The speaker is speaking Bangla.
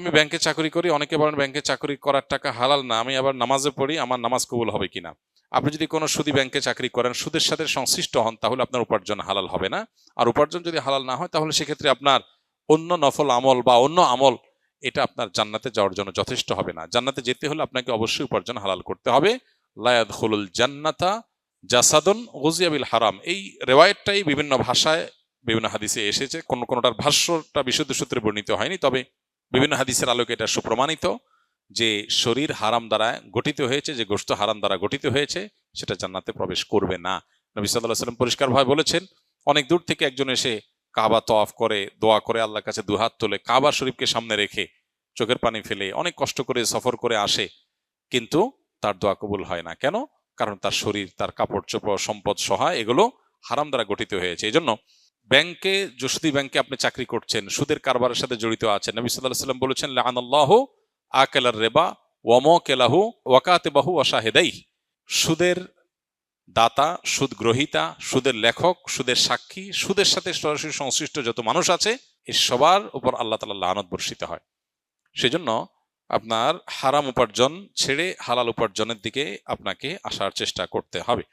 আমি ব্যাংকে চাকরি করি, অনেকে বলেন ব্যাংকে চাকরি করার টাকা হালাল না, আমি আবার নামাজে পড়ি, আমার নামাজ কবুল হবে কিনা। আপনি যদি কোনো সুদী ব্যাংকে চাকরি করেন, সুদের সাথে সংশ্লিষ্ট হন, তাহলে আপনার উপার্জন হালাল হবে না। আর উপার্জন যদি হালাল না হয়, তাহলে সেক্ষেত্রে আপনার অন্য নফল আমল বা অন্য আমল এটা আপনার জান্নাতে যাওয়ার জন্য যথেষ্ট হবে না। জান্নাতে যেতে হলে আপনাকে অবশ্যই উপার্জন হালাল করতে হবে। লা ইয়াদখুলুল জান্নাতা জাসাদুন গুযিয়া বিল হারাম, এই রেওয়ায়েতটাই বিভিন্ন ভাষায় বিভিন্ন হাদিসে এসেছে। কোনটার ভাষ্যটা বিশুদ্ধ সূত্রে বর্ণিত হয়নি, তবে বিভিন্ন হাদিসের আলোকে এটা সুপ্রমাণিত যে শরীর হারাম দ্বারা গঠিত হয়েছে, যে গোশত হারাম দ্বারা গঠিত হয়েছে, সেটা জান্নাতে প্রবেশ করবে না। নবী সাল্লাল্লাহু আলাইহি ওয়াসাল্লাম পরিষ্কারভাবে বলেছেন, অনেক দূর থেকে একজন এসে কাবা তওয়াফ করে, দোয়া করে, আল্লাহর কাছে দুহাত তোলে, কাবা শরীফকে সামনে রেখে চোখের পানি ফেলে অনেক কষ্ট করে সফর করে আসে, কিন্তু তার দোয়া কবুল হয় না। কেন? কারণ তার শরীর, তার কাপড় চোপড়, সম্পদ সহায় এগুলো হারাম দ্বারা গঠিত হয়েছে। এই জন্য ব্যাংকে, যদি ব্যাংকে আপনি চাকরি করছেন, সুদের কারবারের সাথে জড়িত আছেন, নবী সাল্লাল্লাহু আলাইহি ওয়াসাল্লাম বলেছেন, লাআনাল্লাহু আকালার রিবা ওয়া মাকালাহু ওয়া কাতিবাহু ওয়া শাহিদাইহি। সুদের দাতা, সুদ গ্রহীতা, সুদের লেখক, সুদের সাক্ষী, সুদের সাথে সরাসরি সংশ্লিষ্ট যত মানুষ আছে, এই সবার উপর আল্লাহ তাআলা লানত বর্ষিত হয়। সেজন্য আপনার হারাম উপার্জন ছেড়ে হালাল উপার্জনের দিকে আপনাকে আসার চেষ্টা করতে হবে।